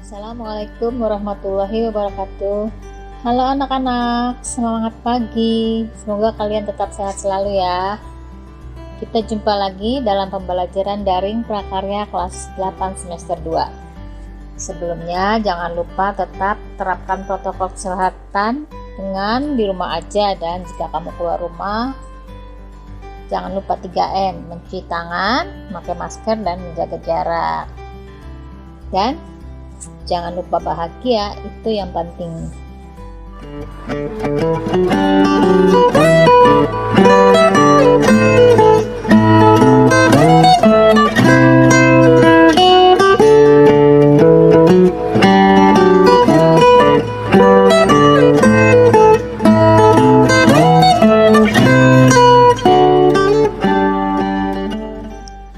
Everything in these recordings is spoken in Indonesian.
Assalamualaikum warahmatullahi wabarakatuh. Halo anak-anak, semangat pagi. Semoga kalian tetap sehat selalu ya. Kita jumpa lagi dalam pembelajaran daring prakarya kelas 8 semester 2. Sebelumnya jangan lupa tetap terapkan protokol kesehatan dengan di rumah aja, dan jika kamu keluar rumah jangan lupa 3M, mencuci tangan, memakai masker, dan menjaga jarak. Dan jangan lupa bahagia, itu yang penting.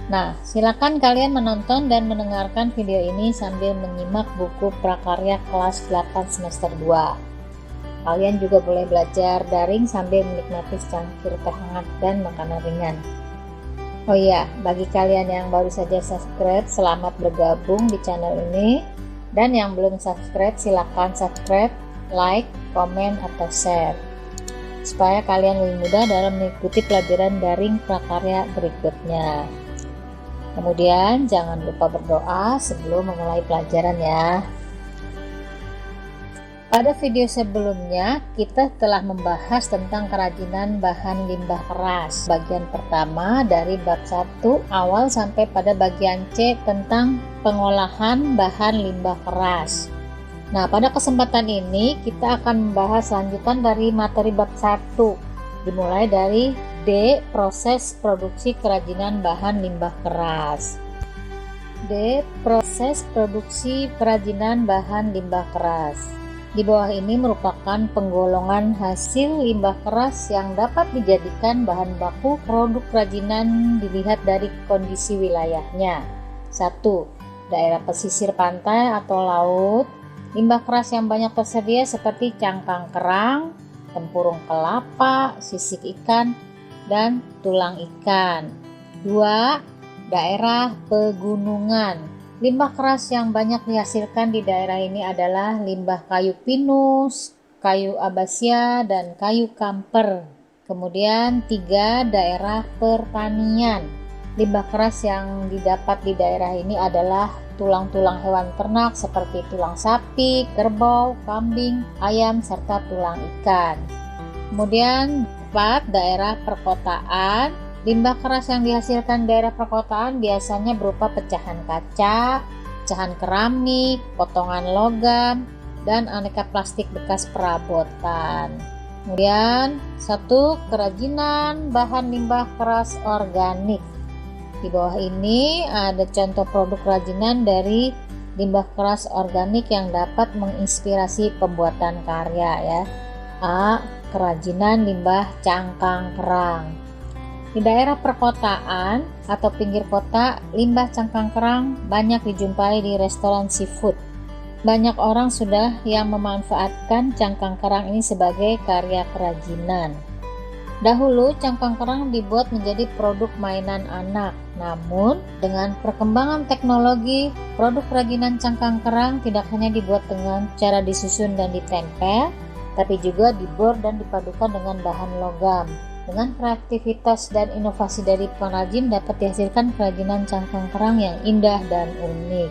Nah, silakan kalian menonton dan mendengarkan video ini sambil menyimak buku prakarya kelas 8 semester 2. Kalian juga boleh belajar daring sambil menikmati secangkir teh hangat dan makanan ringan. Oh iya, bagi kalian yang baru saja subscribe, selamat bergabung di channel ini. Dan yang belum subscribe, silakan subscribe, like, komen, atau share, supaya kalian lebih mudah dalam mengikuti pelajaran daring prakarya berikutnya. Kemudian jangan lupa berdoa sebelum memulai pelajaran ya. Pada video sebelumnya kita telah membahas tentang kerajinan bahan limbah keras. Bagian pertama dari bab 1 awal sampai pada bagian C tentang pengolahan bahan limbah keras. Nah, pada kesempatan ini kita akan membahas lanjutan dari materi bab 1, dimulai dari D. Proses produksi kerajinan bahan limbah keras. D. Proses produksi kerajinan bahan limbah keras. Di bawah ini merupakan penggolongan hasil limbah keras yang dapat dijadikan bahan baku produk kerajinan dilihat dari kondisi wilayahnya. 1. Daerah pesisir pantai atau laut. Limbah keras yang banyak tersedia seperti cangkang kerang, tempurung kelapa, sisik ikan, dan tulang ikan. 2. Daerah pegunungan. Limbah keras yang banyak dihasilkan di daerah ini adalah limbah kayu pinus, kayu abasia, dan kayu kamper. Kemudian 3. Daerah pertanian. Limbah keras yang didapat di daerah ini adalah tulang-tulang hewan ternak seperti tulang sapi, kerbau, kambing, ayam, serta tulang ikan. Kemudian 4. Daerah perkotaan. Limbah keras yang dihasilkan daerah perkotaan biasanya berupa pecahan kaca, pecahan keramik, potongan logam, dan aneka plastik bekas perabotan. Kemudian 1. Kerajinan bahan limbah keras organik. Di bawah ini ada contoh produk kerajinan dari limbah keras organik yang dapat menginspirasi pembuatan karya ya. A. Kerajinan limbah cangkang kerang. Di daerah perkotaan atau pinggir kota, limbah cangkang kerang banyak dijumpai di restoran seafood. Banyak orang sudah yang memanfaatkan cangkang kerang ini sebagai karya kerajinan. Dahulu cangkang kerang dibuat menjadi produk mainan anak. Namun dengan perkembangan teknologi, produk kerajinan cangkang kerang tidak hanya dibuat dengan cara disusun dan ditempel, tapi juga dibor dan dipadukan dengan bahan logam. Dengan kreativitas dan inovasi dari pengrajin dapat dihasilkan kerajinan cangkang kerang yang indah dan unik.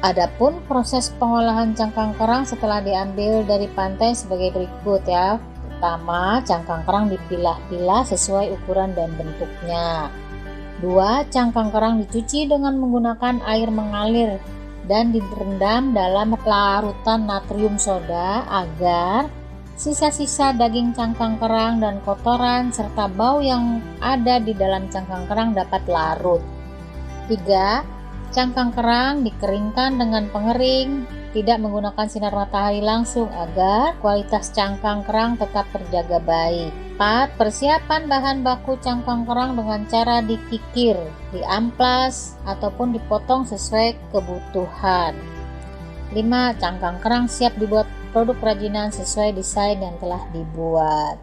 Adapun proses pengolahan cangkang kerang setelah diambil dari pantai sebagai berikut ya. Pertama, cangkang kerang dipilah-pilah sesuai ukuran dan bentuknya. 2. Cangkang kerang dicuci dengan menggunakan air mengalir dan direndam dalam larutan natrium soda agar sisa-sisa daging cangkang kerang dan kotoran serta bau yang ada di dalam cangkang kerang dapat larut. 3. Cangkang kerang dikeringkan dengan pengering, tidak menggunakan sinar matahari langsung agar kualitas cangkang kerang tetap terjaga baik. 4. Persiapan bahan baku cangkang kerang dengan cara dikikir, diamplas, ataupun dipotong sesuai kebutuhan. 5. Cangkang kerang siap dibuat produk kerajinan sesuai desain yang telah dibuat.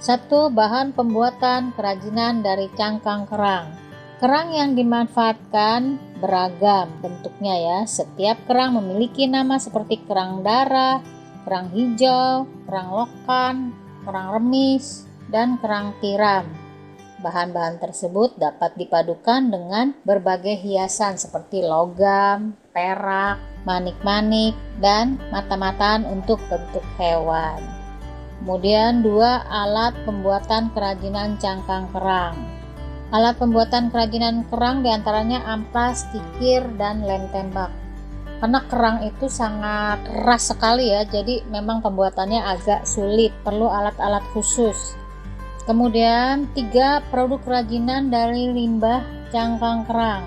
1. Bahan pembuatan kerajinan dari cangkang kerang. Kerang yang dimanfaatkan beragam bentuknya ya. Setiap kerang memiliki nama seperti kerang darah, kerang hijau, kerang lokan, kerang remis, dan kerang tiram. Bahan-bahan tersebut dapat dipadukan dengan berbagai hiasan seperti logam, perak, manik-manik, dan mata-mataan untuk bentuk hewan. Kemudian 2 alat pembuatan kerajinan cangkang kerang. Alat pembuatan kerajinan kerang diantaranya amplas, kikir, dan lem tembak. Karena kerang itu sangat keras sekali ya, jadi memang pembuatannya agak sulit, perlu alat-alat khusus. Kemudian 3 produk kerajinan dari limbah cangkang kerang.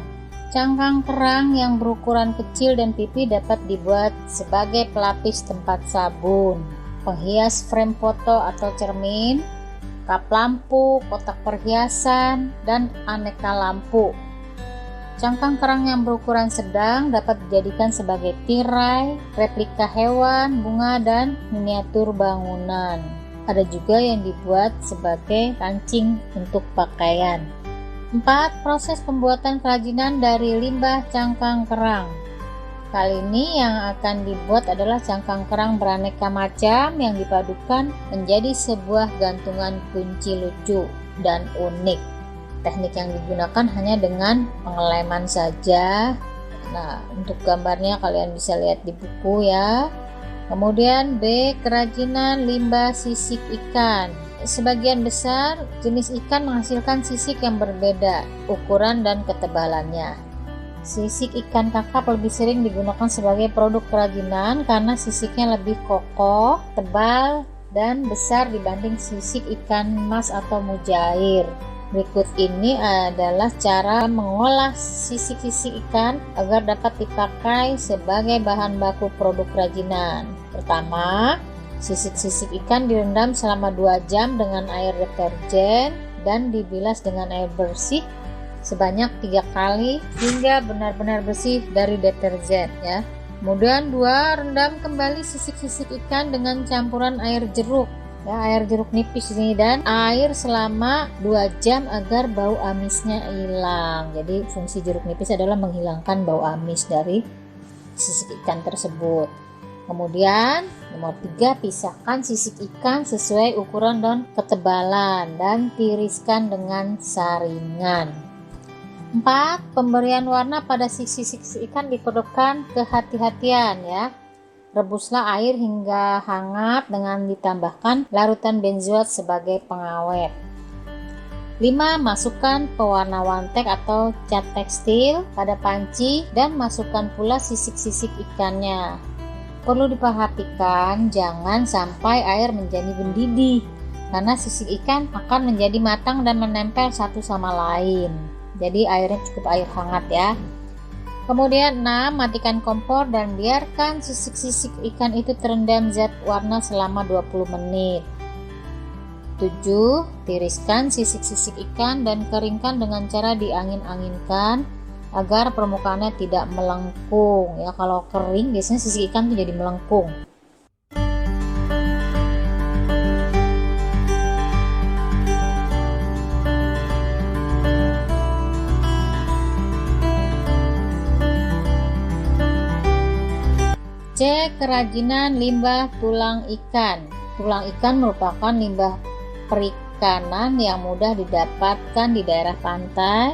Cangkang kerang yang berukuran kecil dan pipih dapat dibuat sebagai pelapis tempat sabun, penghias frame foto atau cermin, kap lampu, kotak perhiasan, dan aneka lampu. Cangkang kerang yang berukuran sedang dapat dijadikan sebagai tirai, replika hewan, bunga, dan miniatur bangunan. Ada juga yang dibuat sebagai kancing untuk pakaian. 4. Proses pembuatan kerajinan dari limbah cangkang kerang. Kali ini yang akan dibuat adalah cangkang kerang beraneka macam yang dipadukan menjadi sebuah gantungan kunci lucu dan unik. Teknik yang digunakan hanya dengan pengeleman saja. Nah, untuk gambarnya kalian bisa lihat di buku ya. Kemudian B. Kerajinan limbah sisik ikan. Sebagian besar jenis ikan menghasilkan sisik yang berbeda ukuran dan ketebalannya. Sisik ikan kakap lebih sering digunakan sebagai produk kerajinan karena sisiknya lebih kokoh, tebal, dan besar dibanding sisik ikan mas atau mujair. Berikut ini adalah cara mengolah sisik-sisik ikan agar dapat dipakai sebagai bahan baku produk kerajinan. Pertama, sisik-sisik ikan direndam selama 2 jam dengan air deterjen dan dibilas dengan air bersih sebanyak 3 kali hingga benar-benar bersih dari deterjen ya. Kemudian 2, rendam kembali sisik-sisik ikan dengan campuran air jeruk. Ya, air jeruk nipis ini dan air selama 2 jam agar bau amisnya hilang. Jadi fungsi jeruk nipis adalah menghilangkan bau amis dari sisik ikan tersebut. Kemudian nomor 3, pisahkan sisik ikan sesuai ukuran dan ketebalan dan tiriskan dengan saringan. 4, pemberian warna pada sisik ikan diperlukan kehati-hatian ya. Rebuslah air hingga hangat dengan ditambahkan larutan benzoat sebagai pengawet. 5. Masukkan pewarna wantek atau cat tekstil pada panci dan masukkan pula sisik-sisik ikannya. Perlu diperhatikan jangan sampai air menjadi mendidih karena sisik ikan akan menjadi matang dan menempel satu sama lain. Jadi airnya cukup air hangat ya. Kemudian 6. Matikan kompor dan biarkan sisik-sisik ikan itu terendam zat warna selama 20 menit. 7. Tiriskan sisik-sisik ikan dan keringkan dengan cara diangin-anginkan agar permukaannya tidak melengkung ya. Kalau kering biasanya sisik ikan itu jadi melengkung. C. Kerajinan limbah tulang ikan. Tulang ikan merupakan limbah perikanan yang mudah didapatkan di daerah pantai,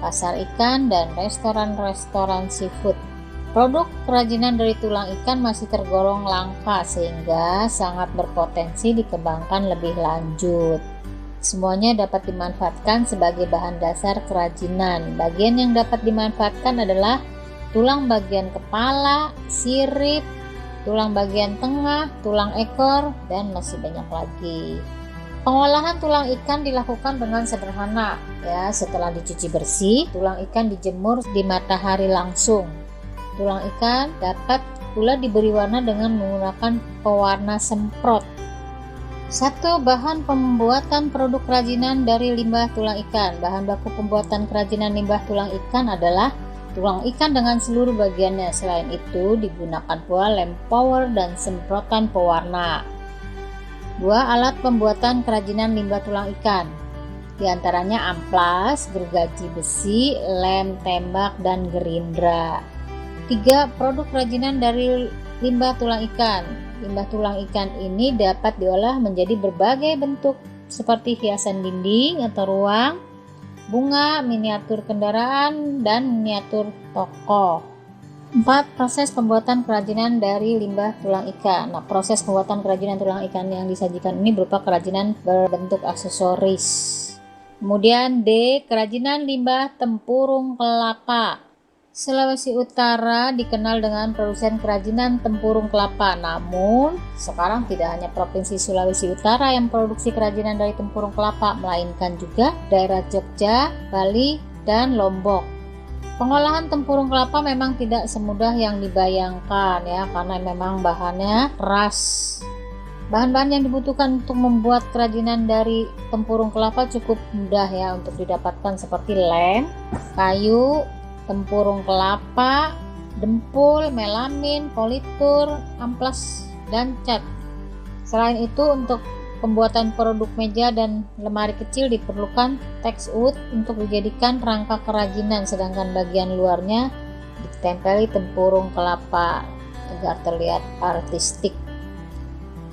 pasar ikan, dan restoran-restoran seafood. Produk kerajinan dari tulang ikan masih tergolong langka sehingga sangat berpotensi dikembangkan lebih lanjut. Semuanya dapat dimanfaatkan sebagai bahan dasar kerajinan. Bagian yang dapat dimanfaatkan adalah tulang bagian kepala, sirip, tulang bagian tengah, tulang ekor, dan masih banyak lagi. Pengolahan tulang ikan dilakukan dengan sederhana ya. Setelah dicuci bersih, tulang ikan dijemur di matahari langsung. Tulang ikan dapat pula diberi warna dengan menggunakan pewarna semprot. 1. Bahan pembuatan produk kerajinan dari limbah tulang ikan. Bahan baku pembuatan kerajinan limbah tulang ikan adalah tulang ikan dengan seluruh bagiannya. Selain itu digunakan pula lem power dan semprotan pewarna. 2. Alat pembuatan kerajinan limbah tulang ikan. Di antaranya amplas, gergaji besi, lem tembak, dan gerindra. 3. Produk kerajinan dari limbah tulang ikan. Limbah tulang ikan ini dapat diolah menjadi berbagai bentuk seperti hiasan dinding atau ruang, bunga, miniatur kendaraan, dan miniatur toko. 4. Proses pembuatan kerajinan dari limbah tulang ikan. Nah, proses pembuatan kerajinan tulang ikan yang disajikan ini berupa kerajinan berbentuk aksesoris. Kemudian D. Kerajinan limbah tempurung kelapa. Sulawesi Utara dikenal dengan produsen kerajinan tempurung kelapa. Namun, sekarang tidak hanya Provinsi Sulawesi Utara yang produksi kerajinan dari tempurung kelapa, melainkan juga daerah Jogja, Bali, dan Lombok. Pengolahan tempurung kelapa memang tidak semudah yang dibayangkan ya, karena memang bahannya keras. Bahan-bahan yang dibutuhkan untuk membuat kerajinan dari tempurung kelapa cukup mudah ya untuk didapatkan, seperti lem, kayu, tempurung kelapa, dempul, melamin, politur, amplas, dan cat. Selain itu, untuk pembuatan produk meja dan lemari kecil diperlukan tex wood untuk dijadikan rangka kerajinan, sedangkan bagian luarnya ditempeli tempurung kelapa agar terlihat artistik.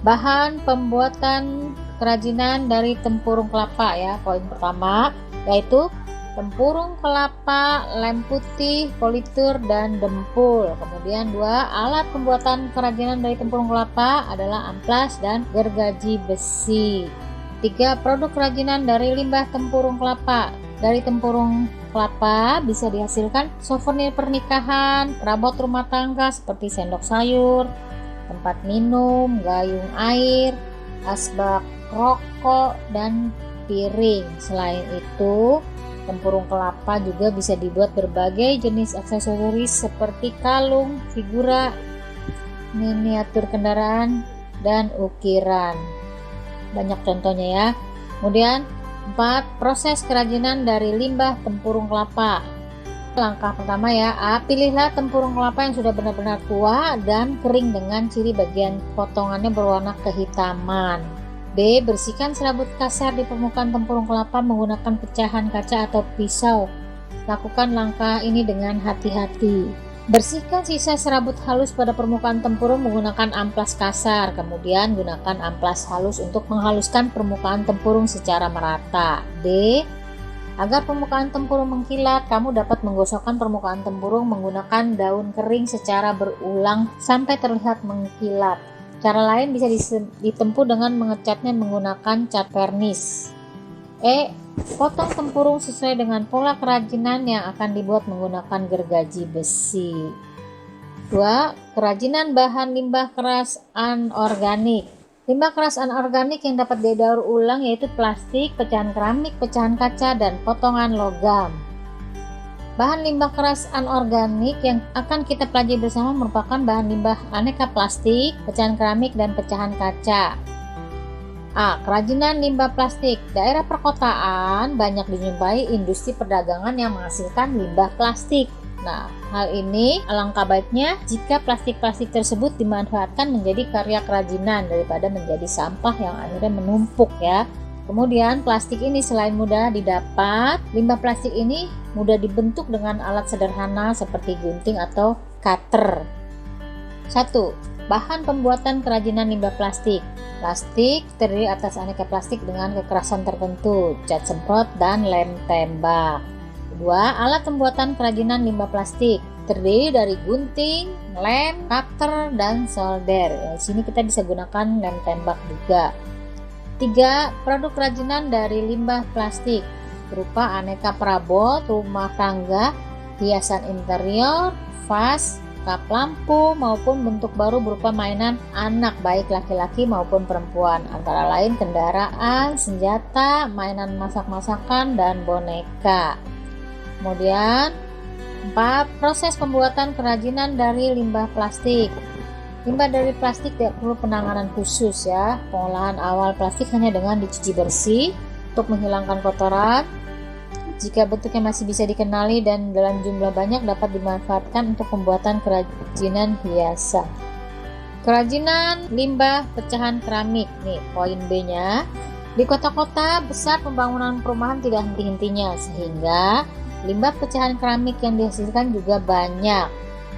Bahan pembuatan kerajinan dari tempurung kelapa ya. Poin pertama yaitu tempurung kelapa, lem putih, politur, dan dempul. Kemudian 2. Alat pembuatan kerajinan dari tempurung kelapa adalah amplas dan gergaji besi. 3. Produk kerajinan dari limbah tempurung kelapa. Dari tempurung kelapa bisa dihasilkan souvenir pernikahan, perabot rumah tangga seperti sendok sayur, tempat minum, gayung air, asbak rokok, dan piring. Selain itu, tempurung kelapa juga bisa dibuat berbagai jenis aksesoris seperti kalung, figura, miniatur kendaraan, dan ukiran. Banyak contohnya ya. Kemudian 4. Proses kerajinan dari limbah tempurung kelapa. Langkah pertama ya, A. Pilihlah tempurung kelapa yang sudah benar-benar tua dan kering dengan ciri bagian potongannya berwarna kehitaman. B. Bersihkan serabut kasar di permukaan tempurung kelapa menggunakan pecahan kaca atau pisau. Lakukan langkah ini dengan hati-hati. Bersihkan sisa serabut halus pada permukaan tempurung menggunakan amplas kasar. Kemudian gunakan amplas halus untuk menghaluskan permukaan tempurung secara merata. D. Agar permukaan tempurung mengkilat, kamu dapat menggosokkan permukaan tempurung menggunakan daun kering secara berulang sampai terlihat mengkilat. Cara lain bisa ditempuh dengan mengecatnya menggunakan cat vernis. E. Potong tempurung sesuai dengan pola kerajinan yang akan dibuat menggunakan gergaji besi. 2. Kerajinan bahan limbah keras anorganik. Limbah keras anorganik yang dapat didaur ulang yaitu plastik, pecahan keramik, pecahan kaca, dan potongan logam. Bahan limbah keras anorganik yang akan kita pelajari bersama merupakan bahan limbah aneka plastik, pecahan keramik, dan pecahan kaca. A. Kerajinan limbah plastik. Daerah perkotaan banyak dijumpai industri perdagangan yang menghasilkan limbah plastik. Nah, hal ini alangkah baiknya jika plastik-plastik tersebut dimanfaatkan menjadi karya kerajinan daripada menjadi sampah yang akhirnya menumpuk ya. Kemudian plastik ini selain mudah didapat, limbah plastik ini mudah dibentuk dengan alat sederhana seperti gunting atau cutter. 1. Bahan pembuatan kerajinan limbah plastik. Plastik terdiri atas aneka plastik dengan kekerasan tertentu, cat semprot, dan lem tembak. 2. Alat pembuatan kerajinan limbah plastik terdiri dari gunting, lem, cutter, dan solder. Di sini kita bisa gunakan lem tembak juga. 3. Produk kerajinan dari limbah plastik berupa aneka perabot rumah tangga, hiasan interior, vas, kap lampu, maupun bentuk baru berupa mainan anak baik laki-laki maupun perempuan, antara lain kendaraan, senjata, mainan masak-masakan, dan boneka. Kemudian 4. Proses pembuatan kerajinan dari limbah plastik. Limbah dari plastik tidak perlu penanganan khusus ya. Pengolahan awal plastik hanya dengan dicuci bersih untuk menghilangkan kotoran. Jika bentuknya masih bisa dikenali dan dalam jumlah banyak dapat dimanfaatkan untuk pembuatan kerajinan hiasan. Kerajinan limbah pecahan keramik. Nih poin B-nya. Di kota-kota besar pembangunan perumahan tidak henti-hentinya, sehingga limbah pecahan keramik yang dihasilkan juga banyak.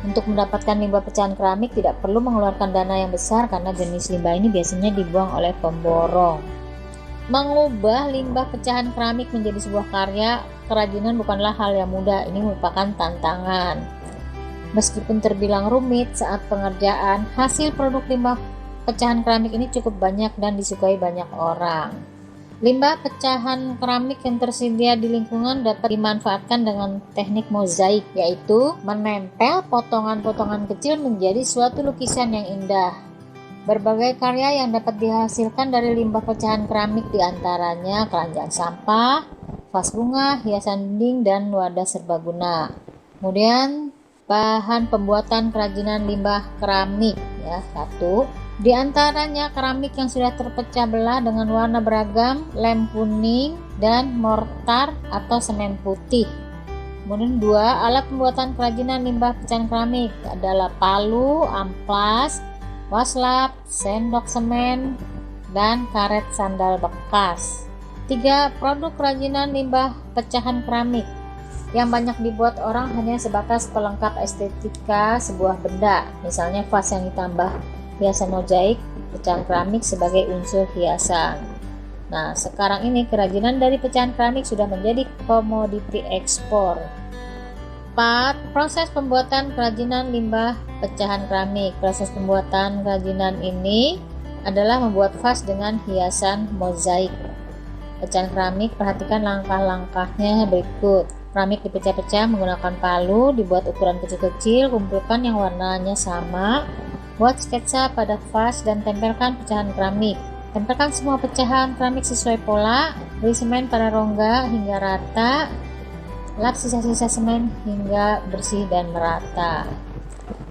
Untuk mendapatkan limbah pecahan keramik tidak perlu mengeluarkan dana yang besar karena jenis limbah ini biasanya dibuang oleh pemborong. Mengubah limbah pecahan keramik menjadi sebuah karya kerajinan bukanlah hal yang mudah, ini merupakan tantangan. Meskipun terbilang rumit saat pengerjaan, hasil produk limbah pecahan keramik ini cukup banyak dan disukai banyak orang. Limbah pecahan keramik yang tersedia di lingkungan dapat dimanfaatkan dengan teknik mozaik, yaitu menempel potongan-potongan kecil menjadi suatu lukisan yang indah. Berbagai karya yang dapat dihasilkan dari limbah pecahan keramik diantaranya keranjang sampah, vas bunga, hiasan dinding, dan wadah serbaguna. Kemudian bahan pembuatan kerajinan limbah keramik ya, 1. Di antaranya keramik yang sudah terpecah belah dengan warna beragam, lem kuning, dan mortar atau semen putih. Kemudian 2. Alat pembuatan kerajinan limbah pecahan keramik adalah palu, amplas, waslap, sendok semen, dan karet sandal bekas. 3. Produk kerajinan limbah pecahan keramik yang banyak dibuat orang hanya sebatas pelengkap estetika sebuah benda, misalnya vas yang ditambah hiasan mozaik pecahan keramik sebagai unsur hiasan. Nah, sekarang ini kerajinan dari pecahan keramik sudah menjadi komoditi ekspor. 4. Proses pembuatan kerajinan limbah pecahan keramik. Proses pembuatan kerajinan ini adalah membuat vas dengan hiasan mozaik pecahan keramik. Perhatikan langkah-langkahnya berikut. Keramik dipecah-pecah menggunakan palu, dibuat ukuran kecil-kecil, kumpulkan yang warnanya sama, buat sketsa pada vas dan tempelkan pecahan keramik. Tempelkan semua pecahan keramik sesuai pola, beri semen pada rongga hingga rata. Lap sisa-sisa semen hingga bersih dan merata.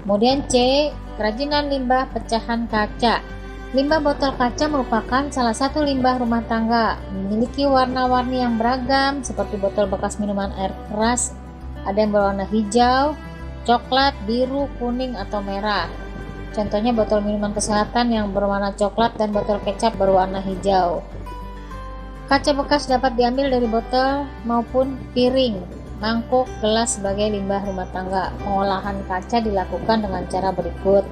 Kemudian C. Kerajinan limbah pecahan kaca. Limbah botol kaca merupakan salah satu limbah rumah tangga. Memiliki warna-warni yang beragam seperti botol bekas minuman air keras. Ada yang berwarna hijau, coklat, biru, kuning, atau merah. Contohnya botol minuman kesehatan yang berwarna coklat dan botol kecap berwarna hijau. Kaca bekas dapat diambil dari botol maupun piring, mangkuk, gelas sebagai limbah rumah tangga. Pengolahan kaca dilakukan dengan cara berikut.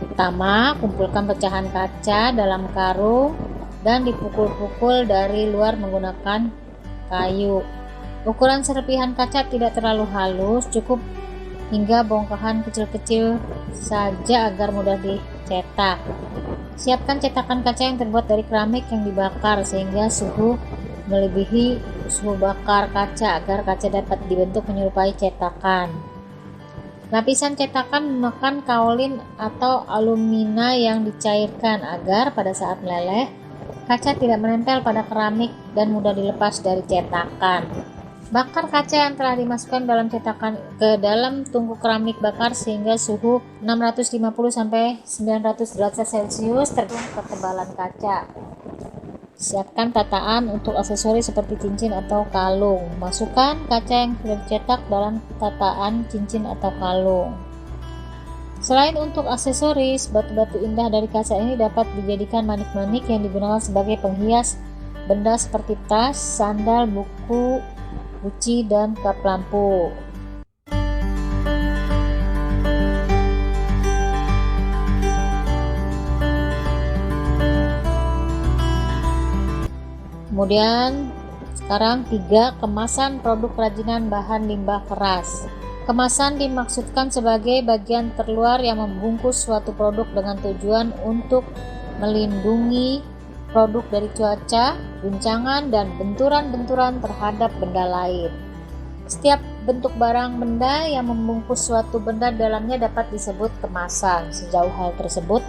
Pertama, kumpulkan pecahan kaca dalam karung dan dipukul-pukul dari luar menggunakan kayu. Ukuran serpihan kaca tidak terlalu halus, cukup hingga bongkahan kecil-kecil saja agar mudah dicetak. Siapkan cetakan kaca yang terbuat dari keramik yang dibakar sehingga suhu melebihi suhu bakar kaca agar kaca dapat dibentuk menyerupai cetakan. Lapisan cetakan memakan kaolin atau alumina yang dicairkan agar pada saat meleleh kaca tidak menempel pada keramik dan mudah dilepas dari cetakan. Bakar kaca yang telah dimasukkan dalam cetakan ke dalam tungku keramik bakar sehingga suhu 650 sampai 900 derajat Celcius tergantung ketebalan kaca. Siapkan tataan untuk aksesoris seperti cincin atau kalung. Masukkan kaca yang sudah dicetak dalam tataan cincin atau kalung. Selain untuk aksesoris, batu-batu indah dari kaca ini dapat dijadikan manik-manik yang digunakan sebagai penghias benda seperti tas, sandal, buku, guci, dan kap lampu. Kemudian sekarang 3. Kemasan produk kerajinan bahan limbah keras. Kemasan dimaksudkan sebagai bagian terluar yang membungkus suatu produk dengan tujuan untuk melindungi produk dari cuaca, guncangan, dan benturan-benturan terhadap benda lain. Setiap bentuk barang benda yang membungkus suatu benda dalamnya dapat disebut kemasan, sejauh hal tersebut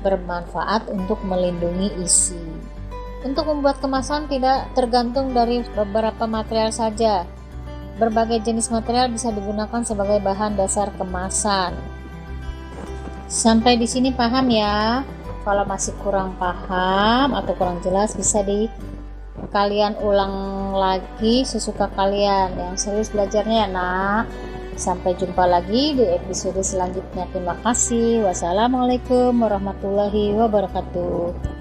bermanfaat untuk melindungi isi. Untuk membuat kemasan tidak tergantung dari beberapa material saja. Berbagai jenis material bisa digunakan sebagai bahan dasar kemasan. Sampai di sini paham ya? Kalau masih kurang paham atau kurang jelas bisa kalian ulang lagi sesuka kalian. Yang serius belajarnya ya nak. Sampai jumpa lagi di episode selanjutnya. Terima kasih. Wassalamualaikum warahmatullahi wabarakatuh.